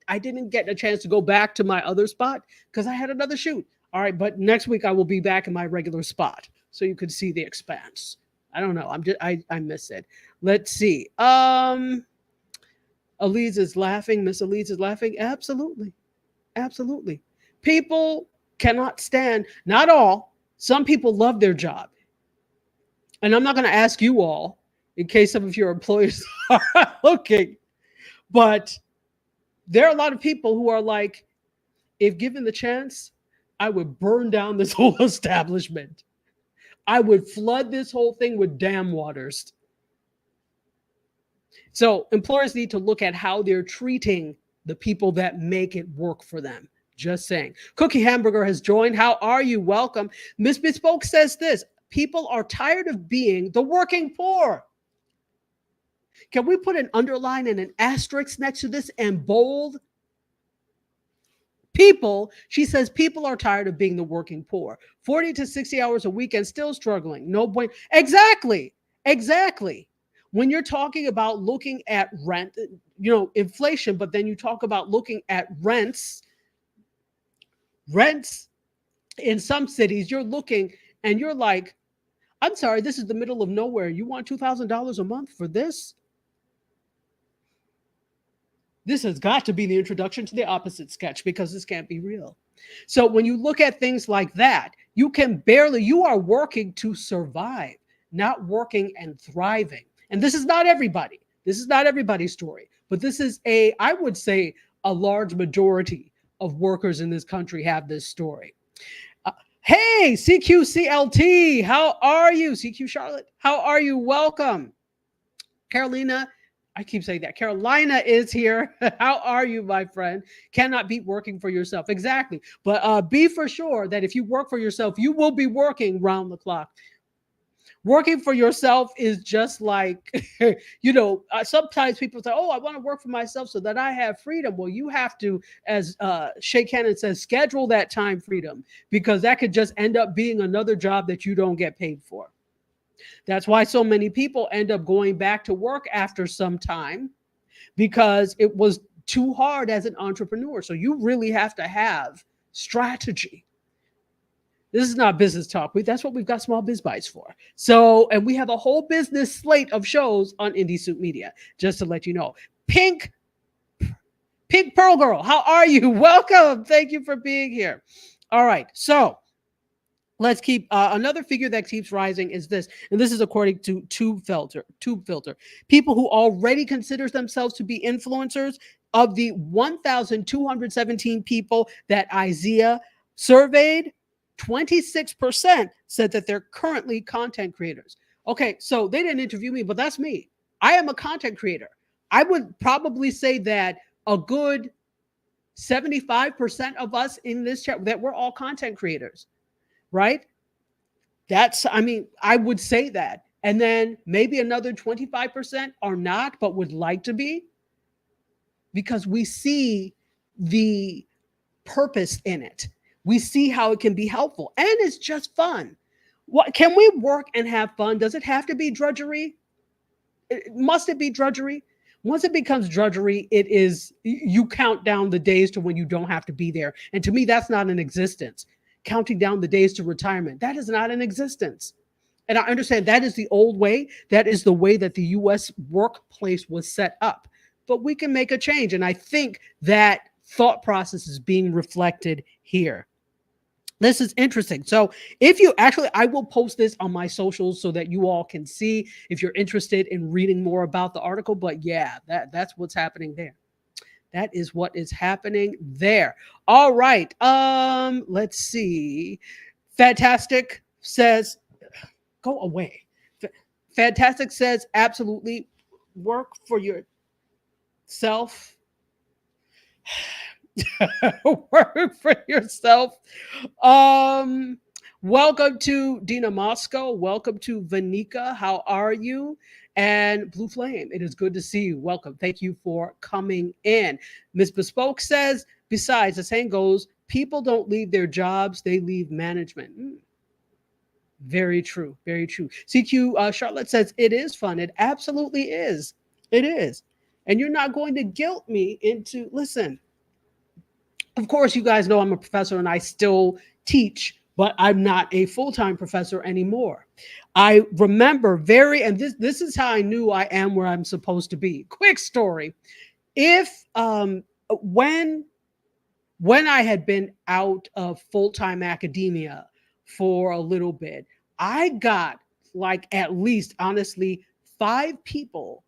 didn't get a chance to go back to my other spot because I had another shoot. All right. But next week I will be back in my regular spot so you could see the expanse. I don't know. I miss it. Let's see. Elise is laughing. Miss Elise is laughing. Absolutely. Absolutely. People cannot stand, not all. Some people love their job. And I'm not going to ask you all in case some of your employers are looking, but there are a lot of people who are like, if given the chance, I would burn down this whole establishment. I would flood this whole thing with dam waters. So employers need to look at how they're treating the people that make it work for them. Just saying. Cookie Hamburger has joined. How are you? Welcome. Miss Bespoke says this: people are tired of being the working poor. Can we put an underline and an asterisk next to this and bold? People, she says, people are tired of being the working poor. 40 to 60 hours a week and still struggling. No point. Exactly. When you're talking about looking at rent, inflation, but then you talk about looking at rents in some cities, you're looking and you're like, I'm sorry, this is the middle of nowhere. You want $2,000 a month for this? This has got to be the introduction to the opposite sketch because this can't be real. So when you look at things like that, you are working to survive, not working and thriving. And this is not everybody. This is not everybody's story, but this is I would say a large majority of workers in this country have this story. Hey, CQCLT, how are you? CQ Charlotte, how are you? Welcome. Carolina, I keep saying that. Carolina is here. How are you, my friend? Cannot beat working for yourself. Exactly. But be for sure that if you work for yourself, you will be working round the clock. Working for yourself is just like, sometimes people say, oh, I want to work for myself so that I have freedom. Well, you have to, as Shay Cannon says, schedule that time freedom, because that could just end up being another job that you don't get paid for. That's why so many people end up going back to work after some time, because it was too hard as an entrepreneur. So you really have to have strategy. This is not business talk. That's what we've got Small Biz Bites for. So, and we have a whole business slate of shows on Indie Soup Media, just to let you know. Pink Pearl Girl, how are you? Welcome. Thank you for being here. All right. So let's keep another figure that keeps rising is this, and this is according to Tube Filter. People who already consider themselves to be influencers, of the 1,217 people that IZEA surveyed, 26% said that they're currently content creators. Okay, so they didn't interview me, but that's me. I am a content creator. I would probably say that a good 75% of us in this chat, that we're all content creators, right? I would say that. And then maybe another 25% are not, but would like to be, because we see the purpose in it. We see how it can be helpful, and it's just fun. What can we work and have fun? Does it have to be drudgery? Must it be drudgery? Once it becomes drudgery, it is, you count down the days to when you don't have to be there. And to me, that's not an existence. Counting down the days to retirement, that is not an existence. And I understand that is the old way. That is the way that the US workplace was set up. But we can make a change. And I think that thought process is being reflected here. This is interesting. So if you actually, I will post this on my socials so that you all can see if you're interested in reading more about the article. But yeah, that's what's happening there. That is what is happening there. All right. Let's see. Fantastic says, go away. Fantastic says, absolutely, work for yourself. Work for yourself. Welcome to Dina Moscow. Welcome to Vanika. How are you? And Blue Flame, it is good to see you. Welcome. Thank you for coming in. Miss Bespoke says, besides, the saying goes, people don't leave their jobs, they leave management. Very true. Very true. CQ Charlotte says, it is fun. It absolutely is. It is. And you're not going to guilt me into, listen, of course, you guys know I'm a professor and I still teach, but I'm not a full-time professor anymore. I remember and this is how I knew I am where I'm supposed to be. Quick story. If when I had been out of full-time academia for a little bit, I got like at least, honestly, 5 people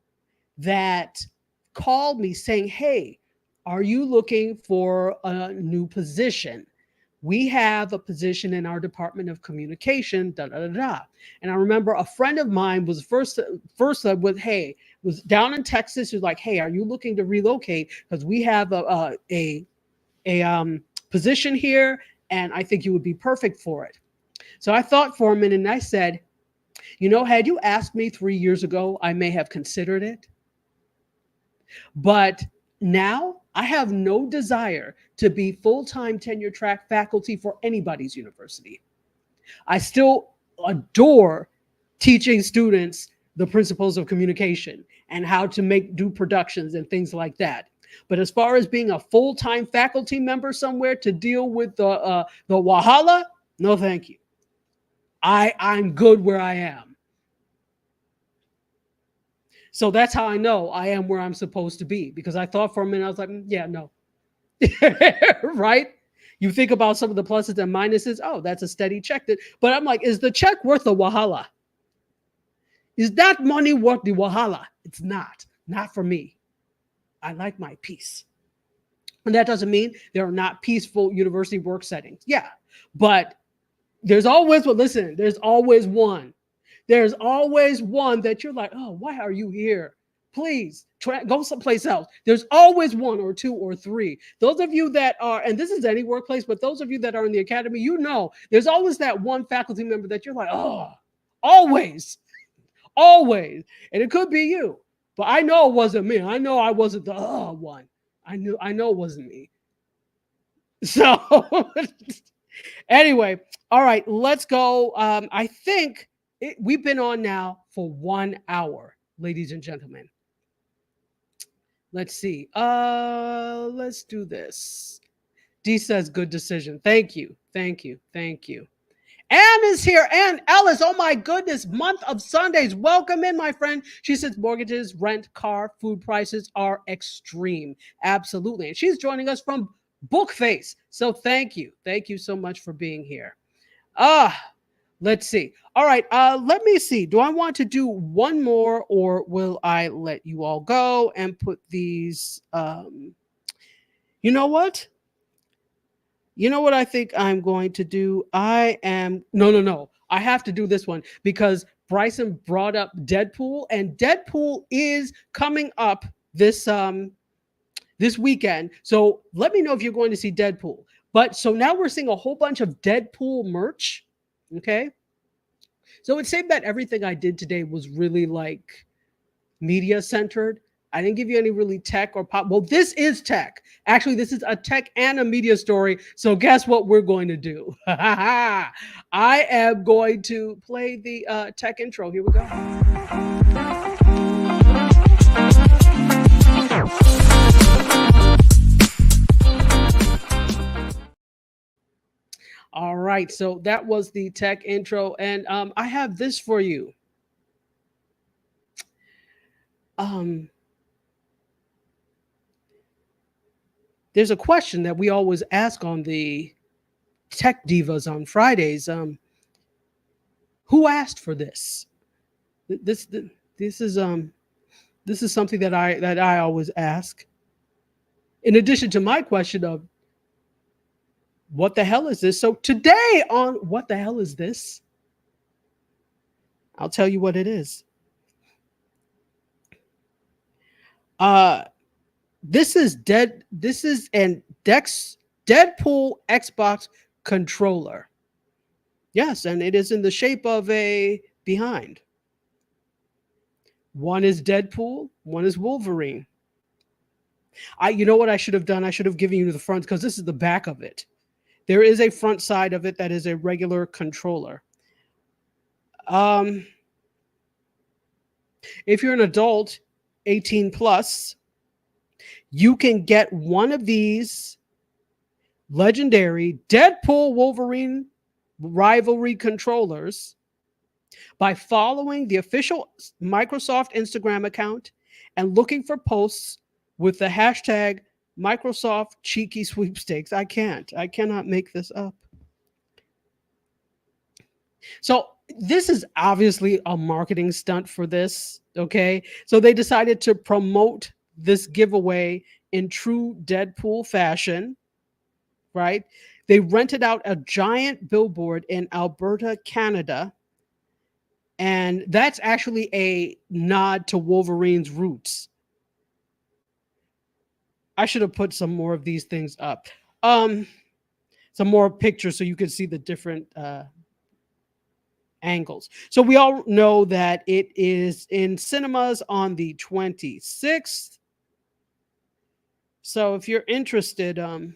that called me saying, hey, are you looking for a new position? We have a position in our Department of Communication, da da da da. And I remember a friend of mine was first with, hey, was down in Texas. He was like, hey, are you looking to relocate? Because we have a position here, and I think you would be perfect for it. So I thought for a minute, and I said, had you asked me 3 years ago, I may have considered it. But now I have no desire to be full-time tenure track faculty for anybody's university. I still adore teaching students the principles of communication and how to do productions and things like that. But as far as being a full-time faculty member somewhere to deal with the wahala, no, thank you. I'm good where I am. So that's how I know I am where I'm supposed to be, because I thought for a minute, I was like, yeah, no. Right? You think about some of the pluses and minuses. Oh, that's a steady check. But I'm like, is the check worth the wahala? Is that money worth the wahala? It's not for me. I like my peace. And that doesn't mean there are not peaceful university work settings. Yeah, but there's always one that you're like, oh, why are you here? Please go someplace else. There's always 1 or 2 or 3. Those of you that are, and this is any workplace, but those of you that are in the academy, there's always that one faculty member that you're like, oh, Always, always. And it could be you, but I know it wasn't me. I know I wasn't the one. I know it wasn't me. So anyway, all right, let's go. I think we've been on now for 1 hour, ladies and gentlemen. Let's see. Let's do this. D says good decision. Thank you. Thank you. Thank you. Anne is here. Anne Ellis. Oh my goodness. Month of Sundays. Welcome in, my friend. She says mortgages, rent, car, food prices are extreme. Absolutely. And she's joining us from Bookface. So thank you. Thank you so much for being here. Let's see. All right. Let me see. Do I want to do one more, or will I let you all go and put these? You know what? You know what I think I'm going to do? No. I have to do this one because Bryson brought up Deadpool, and Deadpool is coming up this weekend. So let me know if you're going to see Deadpool. But so now we're seeing a whole bunch of Deadpool merch. Okay. So it seemed that everything I did today was really like media centered. I didn't give you any really tech or pop. Well, this is tech. Actually, this is a tech and a media story. So guess what we're going to do? I am going to play the tech intro. Here we go. All right. So that was the tech intro. And I have this for you. There's a question that we always ask on the Tech Divas on Fridays. Who asked for this? This is something that I always ask. In addition to my question of what the hell is this? So today on What the Hell Is This? I'll tell you what it is. This is an Deadpool Xbox controller. Yes, and it is in the shape of a behind. One is Deadpool, one is Wolverine. You know what I should have done? I should have given you the front because this is the back of it. There is a front side of it that is a regular controller. If you're an adult, 18 plus, you can get one of these legendary Deadpool Wolverine rivalry controllers by following the official Microsoft Instagram account and looking for posts with the hashtag Microsoft Cheeky Sweepstakes. I cannot make this up. So this is obviously a marketing stunt for this, okay? So they decided to promote this giveaway in true Deadpool fashion, right? They rented out a giant billboard in Alberta, Canada, and that's actually a nod to Wolverine's roots. I should have put some more of these things up. Some more pictures so you can see the different angles. So we all know that it is in cinemas on the 26th. So if you're interested, I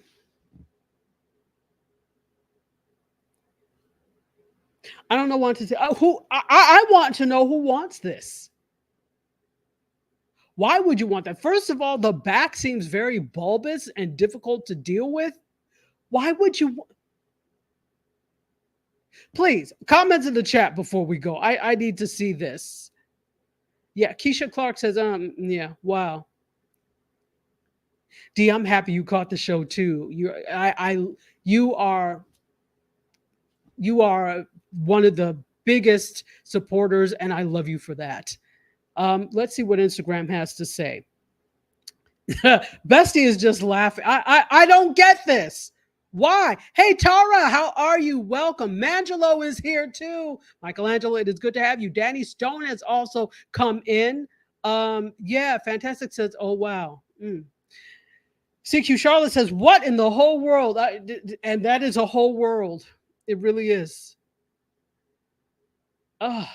don't know what to say. I want to know who wants this. Why would you want that? First of all, the back seems very bulbous and difficult to deal with. Why would you? Please, comments in the chat before we go. I need to see this. Yeah, Keisha Clark says, yeah, wow. D, I'm happy you caught the show too. You are one of the biggest supporters, and I love you for that. Let's see what Instagram has to say. Bestie is just laughing. I don't get this. Why? Hey, Tara, how are you? Welcome. Mangelo is here too. Michelangelo, it is good to have you. Danny Stone has also come in. Yeah, Fantastic says, oh, wow. CQ Charlotte says, what in the whole world? And that is a whole world. It really is. Oh,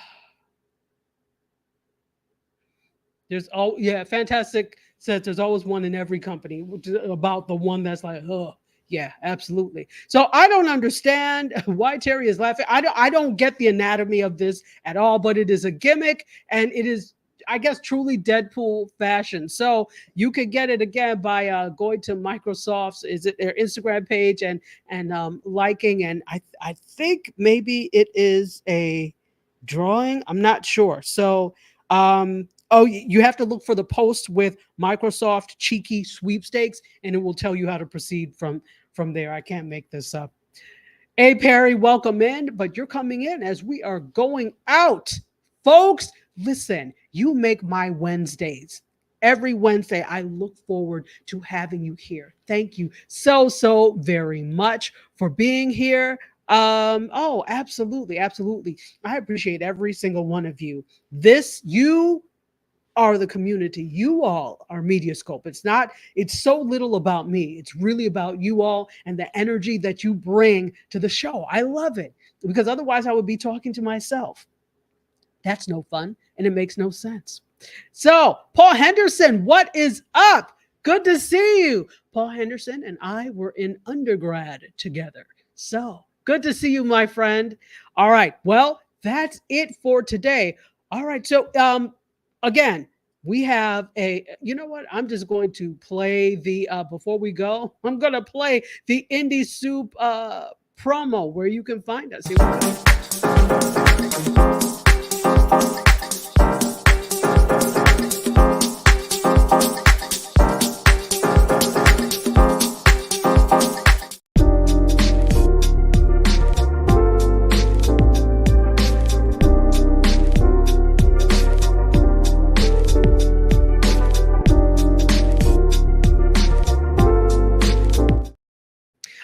fantastic says there's always one in every company about the one that's like, oh, yeah, absolutely. So I don't understand why Terry is laughing. I don't get the anatomy of this at all, but it is a gimmick and it is, I guess, truly Deadpool fashion. So you could get it again by going to Microsoft's, is it their Instagram page, and liking, and I think maybe it is a drawing. I'm not sure. So oh, you have to look for the post with Microsoft cheeky sweepstakes, and it will tell you how to proceed from there. I can't make this up. Hey Perry, welcome in, but you're coming in as we are going out, folks. Listen, you make my Wednesdays. Every Wednesday, I look forward to having you here. Thank you so very much for being here. Oh, absolutely, absolutely. I appreciate every single one of you. You are the community. You all are MediaScope. It's so little about me. It's really about you all and the energy that you bring to the show. I love it because otherwise I would be talking to myself. That's no fun and it makes no sense. So, Paul Henderson, what is up? Good to see you. Paul Henderson and I were in undergrad together. So, good to see you, my friend. All right. Well, that's it for today. All right. So, again, we have you know what? I'm just going to play before we go, I'm going to play the Indie Soup promo where you can find us. Here we go.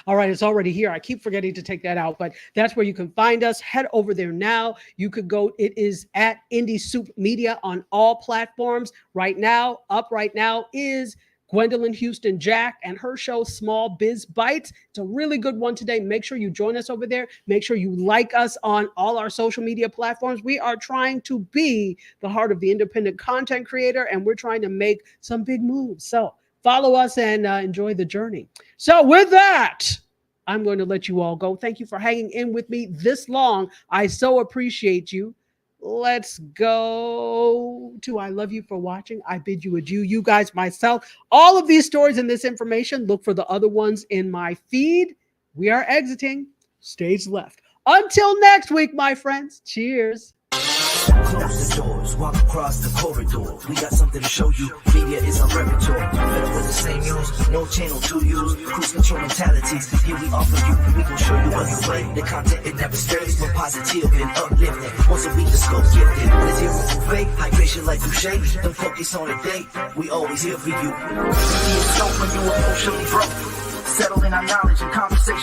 All right, it's already here. I keep forgetting to take that out, but that's where you can find us. Head over there now. You could go. It is at Indie Soup Media on all platforms. Right now is Gwendolyn Houston Jack and her show Small Biz Bites. It's a really good one today. Make sure you join us over there. Make sure you like us on all our social media platforms. We are trying to be the heart of the independent content creator, and we're trying to make some big moves. So follow us and enjoy the journey. So with that, I'm going to let you all go. Thank you for hanging in with me this long. I so appreciate you. Let's go to I love you for watching. I bid you adieu. You guys, myself, all of these stories and this information, look for the other ones in my feed. We are exiting stage left. Until next week, my friends. Cheers. Close the doors, walk across the corridor. We got something to show you. Media is our repertoire. Better with the same news, no channel to use. Cruise control mentalities. Here we offer you. We gon' show you what you play. The content it never stays, but positive and uplifting. Once a week the scope gifted. Let's hear from fake, hydration like Boucher. Don't focus on a date. We always here for you. Be a scope when you emotionally broke. Settle in our knowledge and conversation.